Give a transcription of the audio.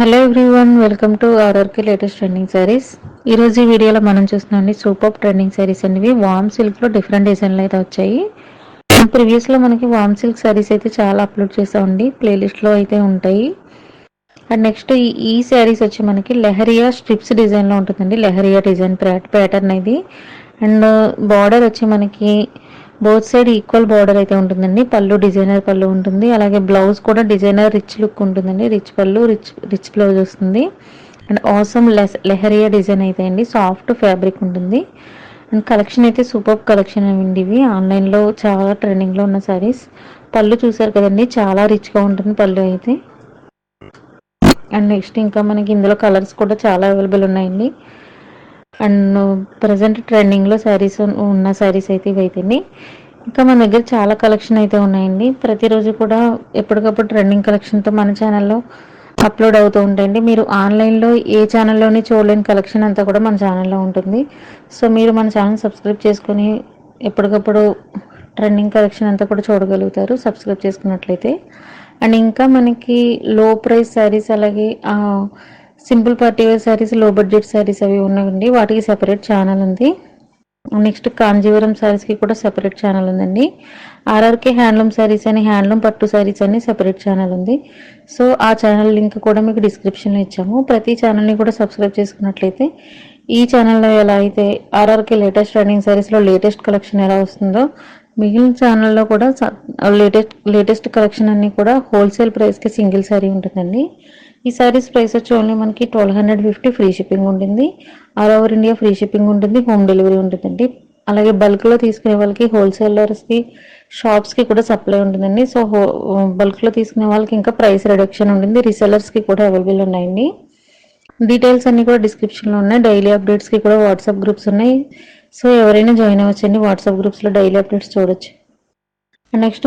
Hello everyone, welcome to RRK latest trending saris. ఈరోజు ఈ వీడియోలో మనం చూస్తున్నాం సూపర్ ట్రెండింగ్ శారీస్ అనేవి వామ్ సిల్క్లో డిఫరెంట్ డిజైన్లు అయితే వచ్చాయి. ప్రీవియస్లో మనకి వామ్ సిల్క్ శారీస్ అయితే చాలా అప్లోడ్ చేసామండి, ప్లేలిస్ట్లో అయితే ఉంటాయి. అండ్ నెక్స్ట్ ఈ శారీస్ వచ్చి మనకి లెహరియా స్ట్రిప్స్ డిజైన్లో ఉంటుందండి. లెహరియా డిజైన్ ప్యాటర్న్ ఇది. అండ్ బార్డర్ వచ్చి మనకి బోత్ సైడ్ ఈక్వల్ బార్డర్ అయితే ఉంటుందండి. పళ్ళు డిజైనర్ పళ్ళు ఉంటుంది, అలాగే బ్లౌజ్ కూడా డిజైనర్ రిచ్ లుక్ ఉంటుందండి. రిచ్ పళ్ళు, రిచ్ బ్లౌజ్ వస్తుంది. అండ్ ఆసమ్ లెహరియా డిజైన్ అయితే అండి, సాఫ్ట్ ఫ్యాబ్రిక్ ఉంటుంది. అండ్ కలెక్షన్ అయితే సూపర్ కలెక్షన్ అండి. ఇవి ఆన్లైన్లో చాలా ట్రెండింగ్లో ఉన్న సారీస్. పళ్ళు చూసారు కదండి, చాలా రిచ్గా ఉంటుంది పళ్ళు అయితే. అండ్ నెక్స్ట్ ఇంకా మనకి ఇందులో కలర్స్ కూడా చాలా అవైలబుల్ ఉన్నాయండి. అండ్ ప్రజెంట్ ట్రెండింగ్లో శారీస్ ఉన్న శారీస్ అయితే ఇవైతేనే. ఇంకా మన దగ్గర చాలా కలెక్షన్ అయితే ఉన్నాయండి. ప్రతిరోజు కూడా ఎప్పటికప్పుడు ట్రెండింగ్ కలెక్షన్తో మన ఛానల్లో అప్లోడ్ అవుతూ ఉంటాయండి. మీరు ఆన్లైన్లో ఏ ఛానల్లోని చూడలేని కలెక్షన్ అంతా కూడా మన ఛానల్లో ఉంటుంది. సో మీరు మన ఛానల్ సబ్స్క్రైబ్ చేసుకొని ఎప్పటికప్పుడు ట్రెండింగ్ కలెక్షన్ అంతా కూడా చూడగలుగుతారు సబ్స్క్రైబ్ చేసుకున్నట్లయితే. అండ్ ఇంకా మనకి లో ప్రైస్ శారీస్, అలాగే సింపుల్ పార్టీ వేర్ శారీస్, లో బడ్జెట్ శారీస్ అవి ఉన్నాయండి. వాటికి సెపరేట్ ఛానల్ ఉంది. నెక్స్ట్ కాంజీవరం శారీస్కి కూడా సెపరేట్ ఛానల్ ఉందండి. ఆర్ఆర్కే హ్యాండ్లూమ్ శారీస్ అని, హ్యాండ్లూమ్ పట్టు శారీస్ అని సెపరేట్ ఛానల్ ఉంది. సో ఆ ఛానల్ లింక్ కూడా మీకు డిస్క్రిప్షన్లో ఇచ్చాము. ప్రతి ఛానల్ని కూడా సబ్స్క్రైబ్ చేసుకున్నట్లయితే ఈ ఛానల్లో ఎలా అయితే ఆర్ఆర్కే లేటెస్ట్ ట్రెండింగ్ శారీస్లో లేటెస్ట్ కలెక్షన్ ఎలా వస్తుందో, మిగిలిన ఛానల్లో కూడా లేటెస్ట్ కలెక్షన్ అన్నీ కూడా హోల్సేల్ ప్రైస్కి సింగిల్ శారీ ఉంటుందండి. ఈ శారీస్ ప్రైస్ వచ్చి ఓన్లీ మనకి 1250 ఫ్రీ షిప్పింగ్ ఉంటుంది. All over India free shipping ఉంటుంది, హోమ్ డెలివరీ ఉంటుందండి. అలాగే బల్క్లో తీసుకునే వాళ్ళకి, హోల్సేలర్స్కి, షాప్స్కి కూడా సప్లై ఉంటుందండి. సో బల్క్లో తీసుకునే వాళ్ళకి ఇంకా ప్రైస్ రిడక్షన్ ఉంటుంది. రీసెలర్స్కి కూడా అవైలబుల్ ఉన్నాయండి. డీటెయిల్స్ అన్నీ కూడా డిస్క్రిప్షన్లో ఉన్నాయి. డైలీ అప్డేట్స్కి కూడా వాట్సాప్ గ్రూప్స్ ఉన్నాయి. సో ఎవరైనా జాయిన్ అవ్వచ్చండి. వాట్సాప్ గ్రూప్స్లో డైలీ అప్డేట్స్ చూడొచ్చు. నెక్స్ట్